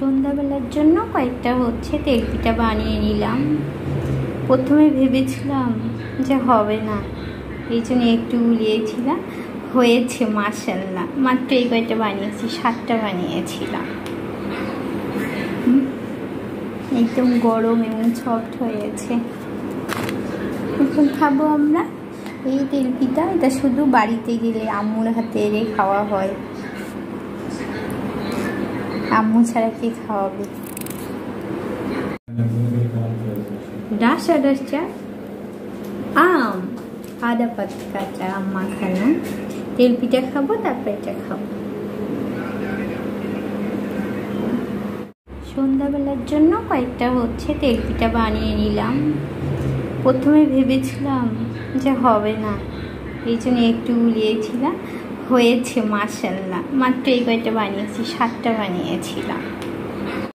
সন্ধ্যাবেলার জন্য কয়েকটা তেলপিঠা বানিয়ে নিলাম। প্রথমে ভেবেছিলাম যে হবে না, এই জন্য একটু উলিয়েছিলাম। হয়েছে মাশাআল্লাহ। মাত্র এই কয়েকটা বানিয়েছি, 7টা বানিয়েছিলাম। একদম গরম এবং সফট হয়েছে। এখন খাবো আমরা এই তেলপিঠা। এটা শুধু বাড়িতে গেলে আম্মুর হাতে এনে খাওয়া হয়। আম্মু ছাড়া কে খাওয়াবে? ডাসা আম আদা পাতা কাঁচা আম মাখানো। তেলপিঠা খাবো, তারপর এটা খাবো। সন্ধ্যাবেলার জন্য কয়েকটা তেলপিঠা বানিয়ে নিলাম। প্রথমে ভেবেছিলাম যে হবে না, এই জন্য একটু উলিয়েছিলাম। হয়েছে মাশাআল্লাহ। মাত্র এই কয়েকটা বানিয়েছি, 7টা বানিয়েছিলাম।